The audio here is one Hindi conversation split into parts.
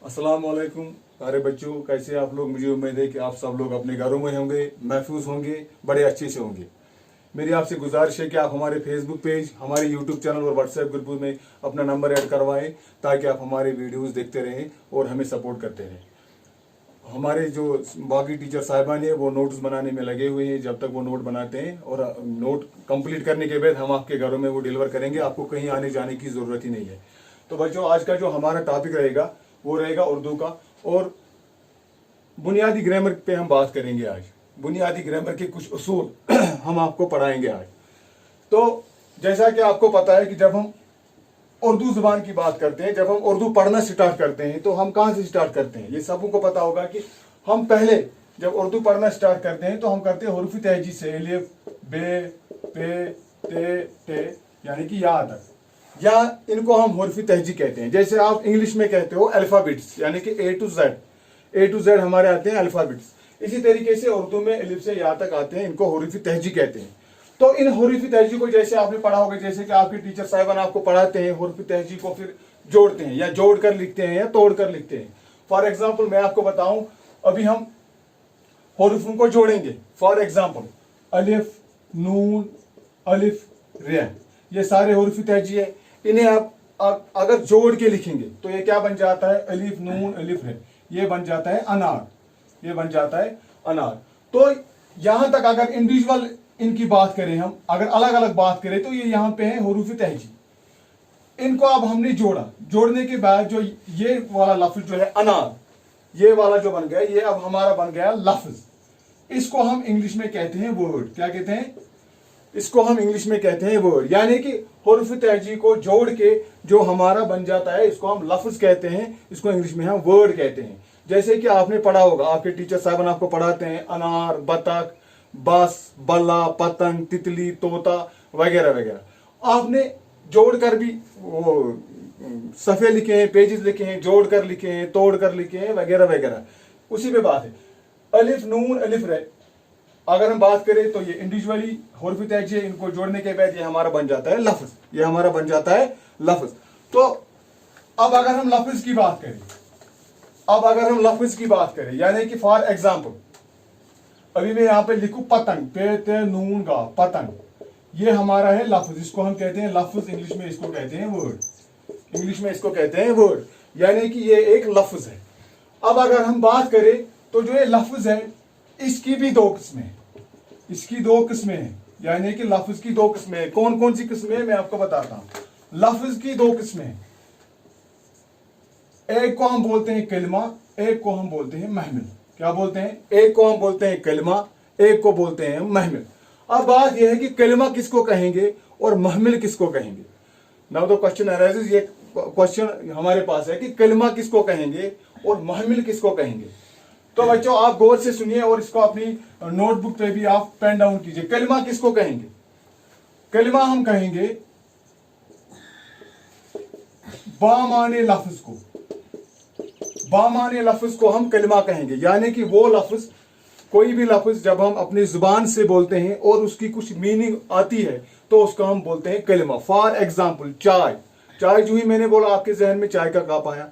अस्सलाम वालेकुम प्यारे बच्चों, कैसे आप लोग। मुझे उम्मीद है कि आप सब लोग अपने घरों में होंगे, महफूज होंगे, बड़े अच्छे से होंगे। मेरी आपसे गुजारिश है कि आप हमारे फेसबुक पेज, हमारे यूट्यूब चैनल और व्हाट्सएप ग्रुप में अपना नंबर ऐड करवाएं ताकि आप हमारे वीडियोस देखते रहें और हमें सपोर्ट करते रहें। हमारे जो बाकी टीचर साहिबान हैं वो नोट्स बनाने में लगे हुए हैं। जब तक वो नोट बनाते हैं और नोट कंप्लीट करने के बाद हम आपके घरों में वो डिलीवर करेंगे। आपको कहीं आने जाने की ज़रूरत ही नहीं है। तो बच्चों, आज का जो हमारा टॉपिक रहेगा वो रहेगा उर्दू का, और बुनियादी ग्रामर पे हम बात करेंगे। आज बुनियादी ग्रामर के कुछ उसूल हम आपको पढ़ाएंगे आज। तो जैसा कि आपको पता है कि जब हम उर्दू ज़ुबान की बात करते हैं, जब हम उर्दू पढ़ना स्टार्ट करते हैं तो हम कहाँ से स्टार्ट करते हैं। ये सबको पता होगा कि हम पहले जब उर्दू पढ़ना स्टार्ट करते हैं तो हम करते हैं हुरूफ तहजी से, अलिफ, बे, पे, ते, टे, यानी कि या तक, या इनको हम हुरूफ तहजी कहते हैं। जैसे आप इंग्लिश में कहते हो अल्फाबेट्स, यानी कि ए टू जेड हमारे आते हैं अल्फाबेट्स। इसी तरीके से उर्दू में अलिफ से या तक आते हैं, इनको हुरूफ तहजी कहते हैं। तो इन हुरूफ तहजी को जैसे आपने पढ़ा होगा, जैसे कि आपके टीचर साहिबान आपको पढ़ाते हैं, हुरूफ तहजी को फिर जोड़ते हैं या जोड़ कर लिखते हैं या तोड़ कर लिखते हैं। फॉर एग्जाम्पल मैं आपको बताऊं, अभी हम हुरूफों को जोड़ेंगे। फॉर एग्जाम्पल अलिफ, नून, अलिफ, रे, ये सारे हुरूफ तहजी है। इन्हें आप अगर जोड़ के लिखेंगे तो ये क्या बन जाता है, अलिफ, नून, अलिफ, रे, ये बन जाता है अनार, ये बन जाता है अनार। तो यहां तक अगर इंडिविजुअल इनकी बात करें, हम अगर अलग अलग बात करें तो ये यहाँ पे है हुरूफ तहजी। इनको अब हमने जोड़ा, जोड़ने के बाद जो ये वाला लफ्ज जो है अनार, ये वाला जो बन गया, ये अब हमारा बन गया लफ्ज। इसको हम इंग्लिश में कहते हैं वर्ड। क्या कहते हैं? इसको हम इंग्लिश में कहते हैं वर्ड। यानी कि हुरूफ तहजी को जोड़ के जो हमारा बन जाता है, इसको हम लफ्ज कहते हैं, इसको इंग्लिश में हम वर्ड कहते हैं। जैसे कि आपने पढ़ा होगा, आपके टीचर साहब आपको पढ़ाते हैं अनार, बतख, बस, बल्ला, पतंग, तितली, तोता वगैरह वगैरह। आपने जोड़कर भी वो सफ़े लिखे हैं, पेजेस लिखे हैं, जोड़कर लिखे हैं, तोड़कर लिखे हैं वगैरह वगैरह। उसी पे बात है। अलिफ, नून, अलिफ, रे अगर हम बात करें तो ये इंडिविजुअली हुरूफ तहजी है, इनको जोड़ने के बाद ये हमारा बन जाता है लफ्ज, ये हमारा बन जाता है लफ्ज। तो अब अगर हम लफ्ज की बात करें, यानी कि फॉर एग्जाम्पल अभी मैं यहाँ पे लिखूं पतंग, पे ते नून गा, पतंग, ये हमारा है लफ्ज, इसको हम कहते हैं लफ्ज। इंग्लिश में इसको कहते हैं वर्ड, यानी कि ये एक लफ्ज है। अब अगर हम बात करें तो जो ये लफ्ज है इसकी भी दो किस्में हैं, यानी कि लफ्ज की दो किस्में हैं। कौन कौन सी किस्में हैं मैं आपको बताता हूं। लफ्ज की दो किस्में हैं, एक को हम बोलते हैं कलिमा, एक को हम बोलते हैं महमिल। क्या बोलते हैं? एक को हम बोलते हैं कलिमा, एक को बोलते हैं महमिल। अब बात यह है कि कलिमा किसको कहेंगे और महमिल किसको कहेंगे। नाउ द क्वेश्चन अराइजेस, ये क्वेश्चन हमारे पास है कि कलिमा किसको कहेंगे और महमिल किसको कहेंगे। तो बच्चों आप गौर से सुनिए और इसको अपनी नोटबुक पे भी आप पेन डाउन कीजिए। कलिमा किसको कहेंगे? कलिमा हम कहेंगे बामाने लफ्ज को हम कलिमा कहेंगे। यानी कि वो लफ्ज, कोई भी लफ्ज जब हम अपनी जुबान से बोलते हैं और उसकी कुछ मीनिंग आती है तो उसको हम बोलते हैं कलिमा। फॉर एग्जाम्पल चाय जो ही मैंने बोला आपके जहन में चाय का कप आया।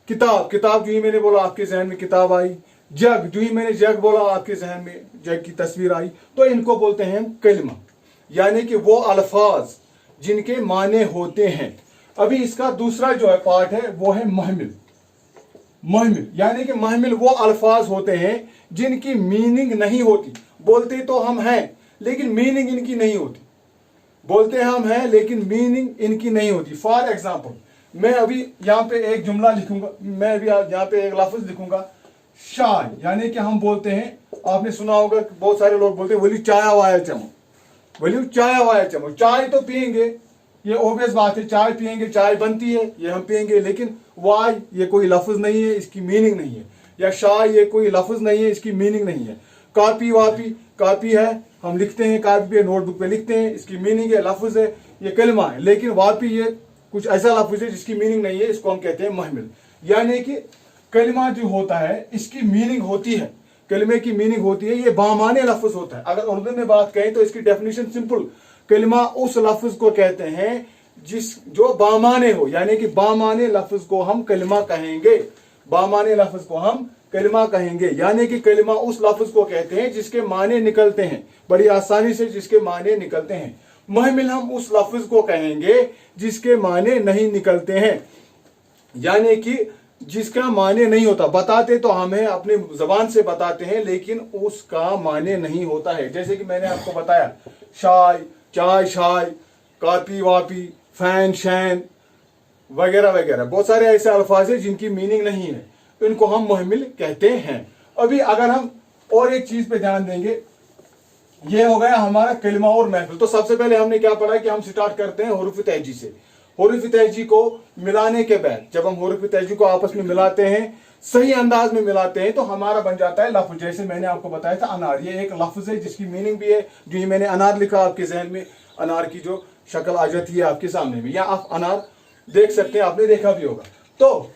किताब जो ही मैंने बोला आपके जहन में किताब आई। जग जो ही मैंने जग बोला आपके जहन में जग की तस्वीर आई। तो इनको बोलते हैं कलिमा, यानी कि वो अल्फाज जिनके माने होते हैं। अभी इसका दूसरा जो है पार्ट है वो है महमिल। यानी कि महमिल वो अल्फाज होते हैं जिनकी मीनिंग नहीं होती। बोलते तो हम हैं लेकिन मीनिंग इनकी नहीं होती। नहीं होती। फॉर एग्जाम्पल मैं अभी यहाँ पे एक जुमला लिखूंगा, मैं अभी यहाँ पे एक लफ्ज लिखूंगा चाय, यानी कि हम बोलते हैं, आपने सुना होगा बहुत सारे लोग बोलते हैं वली चाय वाया चमो। चाय तो पियेंगे, ये ओबियस बात है, चाय पियेंगे, चाय बनती है, ये हम पियेंगे, लेकिन वाय ये कोई लफ्ज नहीं है, इसकी मीनिंग नहीं है। या शाय ये कोई लफ्ज नहीं है, इसकी मीनिंग नहीं है। कापी है, हम लिखते हैं कापी पे, नोटबुक पे लिखते हैं, इसकी मीनिंग है, लफ्ज है, ये कलमा है। लेकिन वापी ये कुछ ऐसा लफ्ज है जिसकी मीनिंग नहीं है, इसको हम कहते हैं महमिल। यानी कि कलिमा जो होता है इसकी मीनिंग होती है, कलिमे की मीनिंग होती है, ये बामाने लफ्ज होता है। अगर उर्दू में बात करें तो इसकी डेफिनेशन सिंपल, कलिमा उस लफ्ज को कहते हैं जो बामाने हो, यानी कि बामाने लफ्ज को हम कलिमा कहेंगे। बामाने लफ्ज को हम कलिमा कहेंगे। यानी कि कलिमा उस लफ्ज को कहते हैं जिसके माने निकलते हैं बड़ी आसानी से, जिसके माने निकलते हैं। महमिल हम उस लफ्ज को कहेंगे जिसके माने नहीं निकलते हैं, यानी कि जिसका माने नहीं होता। बताते तो हमें अपने जबान से बताते हैं लेकिन उसका माने नहीं होता है। जैसे कि मैंने आपको बताया शाय, चाय, शाय, कापी, वापी, फैन, शैन वगैरह वगैरह, बहुत सारे ऐसे अल्फाज हैं जिनकी मीनिंग नहीं है, इनको हम महमिल कहते हैं। अभी अगर हम और एक चीज पे ध्यान देंगे, ये हो गया हमारा कलिमा और महफिल। तो सबसे पहले हमने क्या पढ़ा कि हम स्टार्ट करते हैं हुरूफ तहजी से। हुरूफ तहजी को मिलाने के बाद, जब हम हुरूफ तहजी को आपस में मिलाते हैं, सही अंदाज में मिलाते हैं, तो हमारा बन जाता है लफ्ज। जैसे मैंने आपको बताया था अनार, ये एक लफ्ज है जिसकी मीनिंग भी है। जो ही मैंने अनार लिखा, आपके जहन में अनार की जो शक्ल आ जाती है आपके सामने में, या आप अनार देख सकते हैं, आपने देखा भी होगा। तो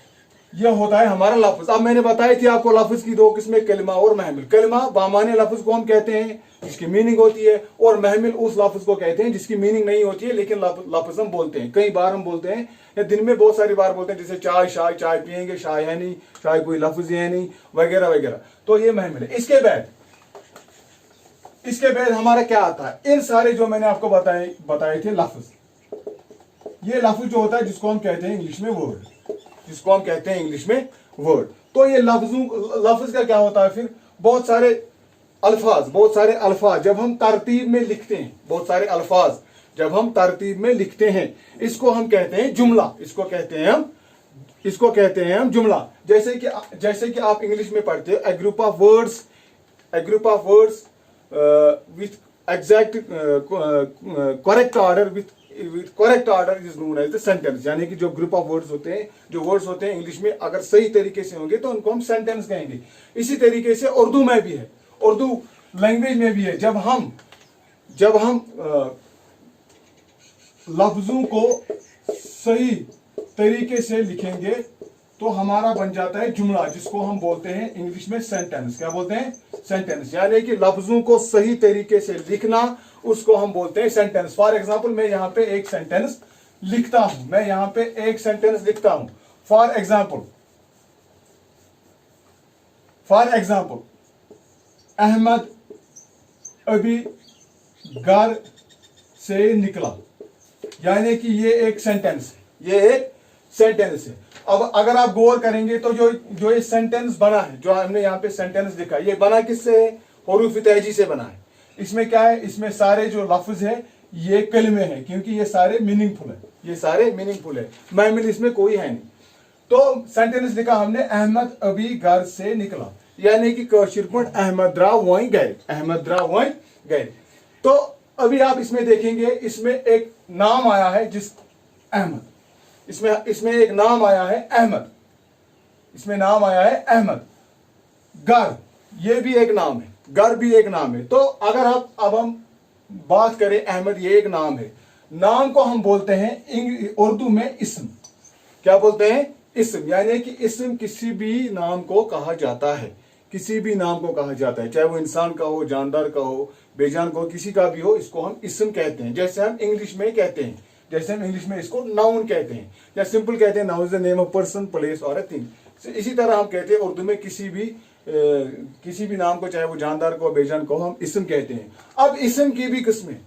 यह होता है हमारा लफ्ज। अब मैंने बताई थी आपको लफ्ज की दो किस्में, कलिमा और महमिल। कलिमा बामाने लफ्ज को हम कहते हैं जिसकी मीनिंग होती है, और महमिल उस लफ्ज को कहते हैं जिसकी मीनिंग नहीं होती है लेकिन लफ्ज हम बोलते हैं। कई बार हम बोलते हैं, या दिन में बहुत सारी बार बोलते हैं, जैसे चाय, शाय, चाय पियेंगे, शाय है नहीं, शाय कोई लफ्ज है नहीं, वगैरह वगैरह। तो ये महमिल है। इसके बाद हमारा क्या आता है, इन सारे जो मैंने आपको बताए थे लफ्ज, ये लफ्ज जो होता है जिसको हम कहते हैं इंग्लिश में वर्ड, जिसको हम कहते हैं इंग्लिश में वर्ड। तो ये लफ्ज का क्या होता है फिर, बहुत सारे अल्फाज जब हम तरतीब में लिखते हैं, बहुत सारे अल्फाज जब हम तरतीब में लिखते हैं, इसको हम कहते हैं जुमला। इसको कहते हैं हम जुमला। जैसे कि आप इंग्लिश में पढ़ते हो, a group of words with exact correct order is known as the sentence। यानी कि जो ग्रुप ऑफ वर्ड्स होते हैं, जो वर्ड्स होते हैं इंग्लिश में अगर सही तरीके से होंगे तो उनको हम सेंटेंस कहेंगे। इसी तरीके से उर्दू में भी है, उर्दू लैंग्वेज में भी है। जब हम लफ्जों को सही तरीके से लिखेंगे तो हमारा बन जाता है जुमला, जिसको हम बोलते हैं इंग्लिश में सेंटेंस। क्या बोलते हैं? सेंटेंस। यानी कि लफ्जों को सही तरीके से लिखना, उसको हम बोलते हैं सेंटेंस। फॉर एग्जाम्पल, मैं यहां पे एक सेंटेंस लिखता हूं। फॉर एग्जाम्पल, अहमद अभी घर से निकला। यानी कि ये एक सेंटेंस है। अब अगर आप गौर करेंगे तो जो ये सेंटेंस बना है, जो हमने यहाँ पे सेंटेंस लिखा है, ये बना किससे है? हुरूफ तहजी से बना है। इसमें क्या है? इसमें सारे जो लफ्ज है ये कलिमे हैं, क्योंकि ये सारे मीनिंगफुल है। महमिल इसमें कोई है नहीं। तो सेंटेंस लिखा हमने, अहमद अभी घर से निकला। यानी कि कशीर पॉइंट अहमद द्राव वहीं गए। तो अभी आप इसमें देखेंगे, इसमें एक नाम आया है अहमद। इसमें एक नाम आया है अहमद। घर, ये भी एक नाम है, घर भी एक नाम है। तो अगर अब हम बात करें, अहमद ये एक नाम है, नाम को हम बोलते हैं उर्दू में इस्म। क्या बोलते हैं? इस्म। यानी कि इस्म किसी भी नाम को कहा जाता है, चाहे वो इंसान का हो, जानदार का हो, बेजान का हो, किसी का भी हो, इसको हम इस्म कहते हैं। जैसे हम इंग्लिश में कहते हैं, इसको नाउन कहते हैं, या सिंपल कहते हैं noun is the name of person, place और अ थिंग। इसी तरह हम कहते हैं उर्दू में किसी भी नाम को, चाहे वो जानदार को, बेजान को, हम इस्म कहते हैं। अब इस्म की भी किस्में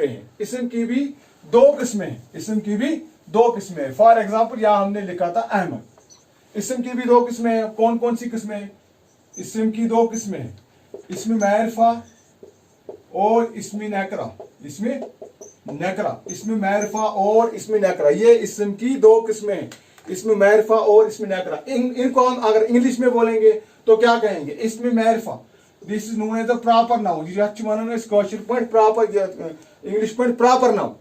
हैं। इस्म की भी दो किस्में हैं। फॉर एग्जाम्पल, यहाँ हमने लिखा था अहमद। इस्म की भी दो किस्में हैं। कौन कौन सी किस्में हैं? इस्म की दो किस्में हैं, इस्म मारिफा और इस्म नकरा। इस्म मारिफा और इस्म नकरा, ये इस्म की दो किस्में हैं, इस्म मारिफा और इस्म नकरा। इनको हम अगर इंग्लिश में बोलेंगे तो क्या कहेंगे? इस्म मारिफा, this is known as the proper noun. English point proper noun.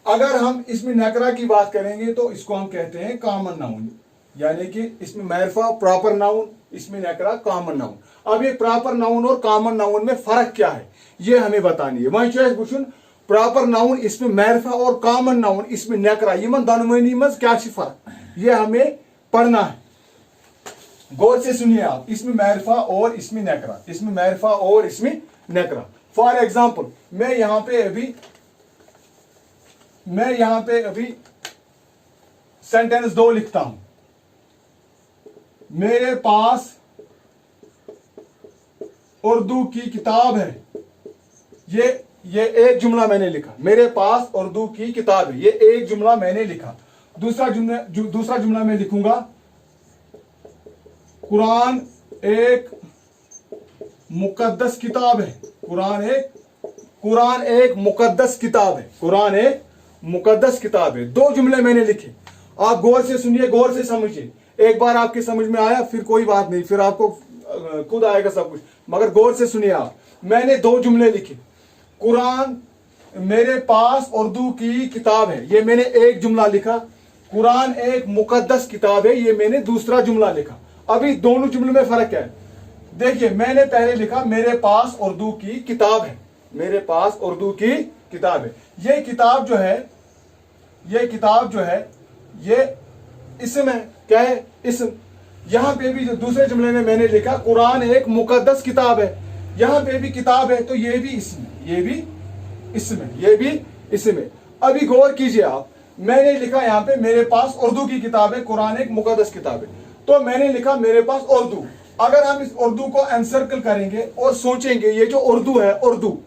अगर हम इस्म नकरा की बात करेंगे तो इसको हम कहते हैं कॉमन नाउन। यानी कि इस्म मारिफा प्रॉपर नाउन, इस्म नकरा कॉमन नाउन। अब ये प्रॉपर नाउन और कॉमन नाउन में फर्क क्या है, ये हमें बतानी है। वही चीज बुझुन, प्रॉपर नाउन इस्म मारिफा और कॉमन नाउन इस्म नकरा, यमन दोनों मज क्या फर्क, ये हमें पढ़ना है। गौर से सुनिए आप, इस्म मारिफा और इस्म नकरा। फॉर एग्जाम्पल, मैं यहां पे अभी सेंटेंस 2 लिखता हूं। मेरे पास उर्दू की किताब है। ये एक जुमला मैंने लिखा, मेरे पास उर्दू की किताब है, ये एक जुमला मैंने लिखा। दूसरा जुमला मैं लिखूंगा, कुरान एक मुकद्दस किताब है। कुरान एक मुकद्दस किताब है। कुरान एक मुकद्दस किताब है। दो जुमले मैंने लिखे। आप गौर से सुनिए, गौर से समझिए। एक बार आपके समझ में आया फिर कोई बात नहीं, फिर आपको खुद आएगा सब कुछ, मगर गौर से सुनिए आप। मैंने दो जुमले लिखे, कुरान मेरे पास उर्दू की किताब है, ये मैंने एक जुमला लिखा। कुरान एक मुकद्दस किताब है, ये मैंने दूसरा जुमला लिखा। अभी दोनों जुमलों में फर्क क्या है? देखिए, मैंने पहले लिखा मेरे पास उर्दू की किताब है, मेरे पास उर्दू की किताब है। ये किताब जो है ये इसम है। क्या है? इसम। यहां पे भी जो दूसरे जुमले में मैंने लिखा कुरान एक मुकद्दस किताब है, यहां पे भी किताब है, तो ये भी इसम है, ये भी इसम है, ये भी इसम है। अभी गौर कीजिए आप, मैंने लिखा यहां पे मेरे पास उर्दू की किताब है, कुरान एक मुकद्दस किताब है, तो मैंने लिखा मेरे पास उर्दू। अगर हम इस उर्दू को एनसर्कल करेंगे और सोचेंगे, ये जो उर्दू है, उर्दू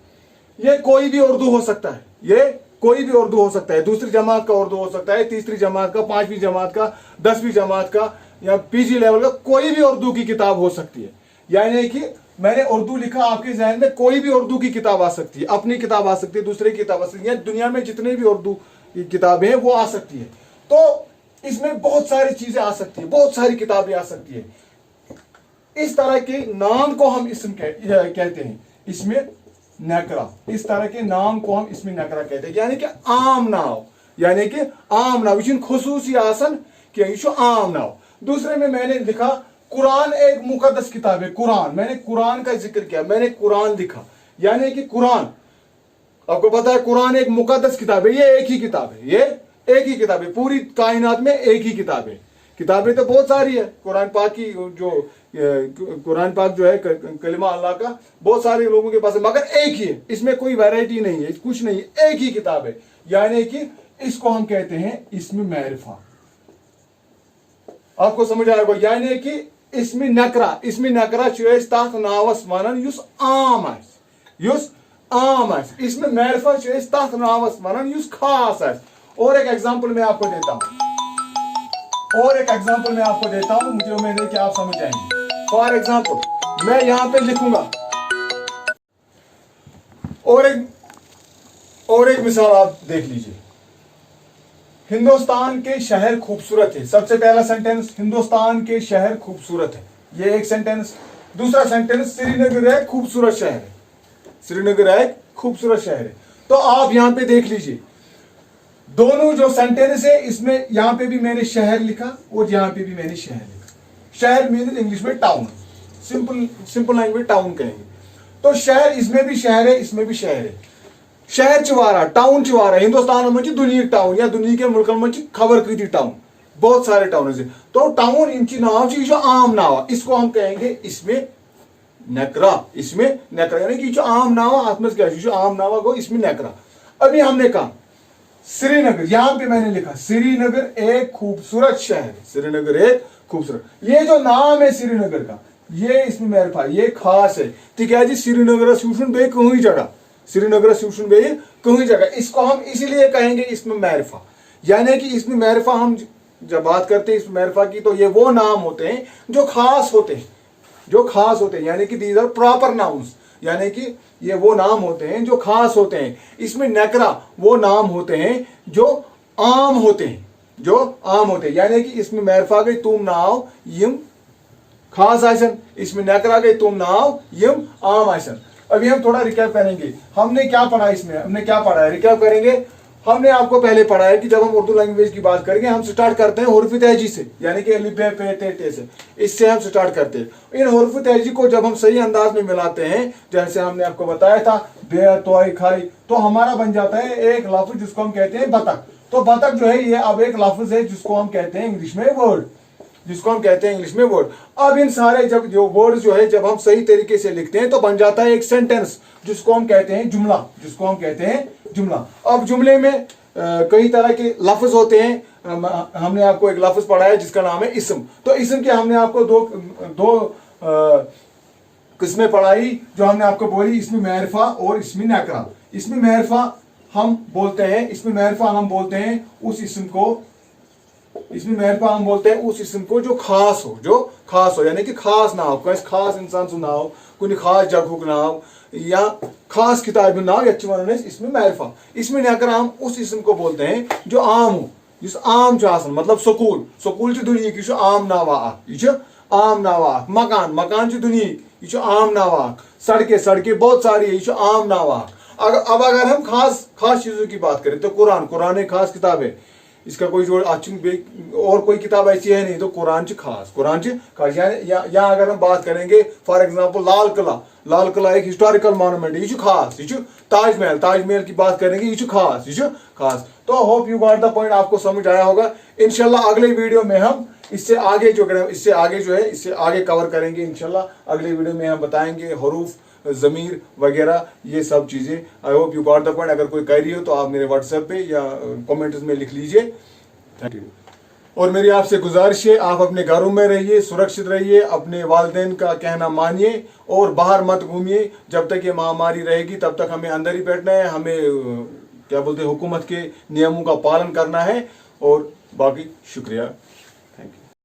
ये कोई भी उर्दू हो सकता है, ये कोई भी उर्दू हो सकता है। दूसरी जमात का उर्दू हो सकता है, तीसरी जमात का, पांचवी जमात का, 10वीं जमात का, या पीजी लेवल का, कोई भी उर्दू की किताब हो सकती है। यानी कि मैंने उर्दू लिखा, आपके जहन में कोई भी उर्दू की किताब आ सकती है, अपनी किताब आ सकती है, दूसरे की किताब आ सकती है, दुनिया में जितने भी उर्दू की किताबें हैं वो आ सकती है। तो इसमें बहुत सारी चीजें आ सकती है, बहुत सारी किताबें आ सकती है। इस तरह के नाम को हम इसम कहते हैं, इसमें नकरा। इस तरह के नाम को हम इसमें नकरा कहते हैं, यानी कि आम नाव, यानी कि आम नाव, ये खुसूसी आसन कि ये आम नाव। दूसरे में मैंने लिखा कुरान एक मुकद्दस किताब है। कुरान, मैंने कुरान का जिक्र किया, मैंने कुरान लिखा, यानी कि कुरान, आपको पता है कुरान एक मुकद्दस किताब है, ये एक ही किताब है, ये एक ही किताब है, पूरी कायनात में एक ही किताब है। किताबें तो बहुत सारी है, कुरान पाक की जो कुरान पाक जो है कलिमा अल्लाह का, बहुत सारे लोगों के पास है, मगर एक ही है, इसमें कोई वैरायटी नहीं है, कुछ नहीं, एक ही किताब है। यानी कि इसको हम कहते हैं इसमें मैरिफा। आपको समझ आएगा? यानी कि इसमें नकरा, इसमें नकरा तथ नावस वनान युस आम आस, युस आम आस। इसमें मैरिफा तथ नावस वनान युस खास आस। और एक एग्जांपल मैं आपको देता हूं, मुझे उम्मीद है कि आप समझ जाएंगे। फॉर एग्जांपल मैं यहां पे लिखूंगा, और एक मिसाल आप देख लीजिए। हिंदुस्तान के शहर खूबसूरत है। सबसे पहला सेंटेंस, हिंदुस्तान के शहर खूबसूरत है, ये एक सेंटेंस। दूसरा सेंटेंस, श्रीनगर एक खूबसूरत शहर है, श्रीनगर एक खूबसूरत शहर है। तो आप यहां पे देख लीजिए, दोनों जो सेंटेंस है, इसमें यहां पे भी मैंने शहर लिखा और यहां पे भी मैंने शहर लिखा। शहर मीन इंग्लिश में टाउन, सिंपल लैंग्वेज टाउन कहेंगे। तो शहर, इसमें भी शहर है, इसमें भी शहर है। शहर चवारा, टाउन चवारा, हिंदुस्तान में दुनिया टाउन या दुनिया के मुल्क में खबर की टाउन, बहुत सारे टाउन है। तो टाउन इनकी नाव जो आम नाव, इसको हम कहेंगे इसमें नकरा, इसमें नकरा, यानी कि जो आम नाव आत्मस क्या, जो आम नावा को इसमें नकरा। अभी हमने कहा श्रीनगर, यहां पे मैंने लिखा श्रीनगर एक खूबसूरत शहर है, श्रीनगर एक खूबसूरत। ये जो नाम है श्रीनगर का, ये इसमें मैरिफा, ये खास है। ठीक है जी, श्रीनगर सूशन बे कहीं जगह, श्रीनगर सूशन बे कहीं जगह, इसको हम इसीलिए कहेंगे इसमें मैरिफा। यानी कि इसमें मैरिफा, हम जब बात करते हैं इस मैरिफा की, तो ये वो नाम होते हैं जो खास होते हैं, जो खास होते हैं, यानी कि दीज आर प्रॉपर नाउन्स, यानी कि ये वो नाम होते हैं जो खास होते हैं। इसमें नकरा वो नाम होते हैं जो आम होते हैं, जो आम होते हैं। यानी कि इसमें मैरिफा गई तुम नाव यम खास आसन, इसमें नकरा गई तुम नाव यम आम आसन। अभी हम थोड़ा रिकैप करेंगे, हमने क्या पढ़ा, इसमें हमने क्या पढ़ा है, रिकैप करेंगे। हमने आपको पहले पढ़ा है कि जब हम उर्दू लैंग्वेज की बात करेंगे, हम स्टार्ट करते हैं हुर्फ तहजी से, यानी कि अलिफ बे पे ते ते से, इससे हम स्टार्ट करते हैं। इन हुर्फ तहजी को जब हम सही अंदाज में मिलाते हैं, जैसे हमने आपको बताया था बे तोई खाई, तो हमारा बन जाता है एक लफ्ज जिसको हम कहते हैं बतख। तो बतख जो है ये अब एक लफ्ज है जिसको हम कहते हैं इंग्लिश में वर्ड, जिसको हम कहते हैं इंग्लिश में वर्ड। अब इन सारे जब जो वर्ड जो है जब हम सही तरीके से लिखते हैं तो बन जाता है एक सेंटेंस जिसको हम कहते हैं जुमला, जिसको हम कहते हैं जुमला। अब जुमले में कई तरह के लफ्ज होते हैं। हमने आपको एक लफ्ज पढ़ा है जिसका नाम है इस्म। तो इस्म के हमने आपको दो किस्में पढ़ाई, जो हमने आपको बोली इसमें मैरिफा और इसमें नकरा। इसमें मैरिफा हम बोलते हैं, इसमें मैरिफा हम बोलते हैं उस इस्म को, इसमें मैरिफा हम बोलते हैं उस इस्म को जो खास हो, यानी कि खास नाव, कस खास इंसान सु नाव, कुछ खास जगह नाव या खास किताब नाव ये वन इसमें मैरिफा। इसमें नकरा हम उस इस्म को बोलते हैं जो आम हो, जिस आम मतलब स्कूल दुनिया की आम नावा, यह आम नावा। मकान दुनिया ये आम नावाक। सड़कें बहुत सारी है, ये आम नावाक। अब अगर हम खास चीजों की बात करें तो कुरान एक खास किताब है, इसका कोई जो और कोई किताब ऐसी है नहीं, तो कुरान खास या अगर हम बात करेंगे फॉर एग्जांपल लाल किला एक हिस्टोरिकल मॉन्यूमेंट, ये खास, ये ताजमहल की बात करेंगे, ये खास। तो hope you got the point, आपको समझ आया होगा। इंशाल्लाह अगले वीडियो में हम इससे आगे कवर करेंगे। इंशाल्लाह अगले वीडियो में हम बताएंगे हरूफ, ज़मीर वगैरह ये सब चीज़ें। I hope you got the point. अगर कोई क्वेरी हो तो आप मेरे व्हाट्सएप पे या कमेंट्स में लिख लीजिए। Thank you. और मेरी आपसे गुजारिश है, आप अपने घरों में रहिए, सुरक्षित रहिए, अपने वालिदैन का कहना मानिए और बाहर मत घूमिए। जब तक ये महामारी रहेगी तब तक हमें अंदर ही बैठना है, हमें क्या बोलते हैं हुकूमत के नियमों का पालन करना है। और बाकी शुक्रिया।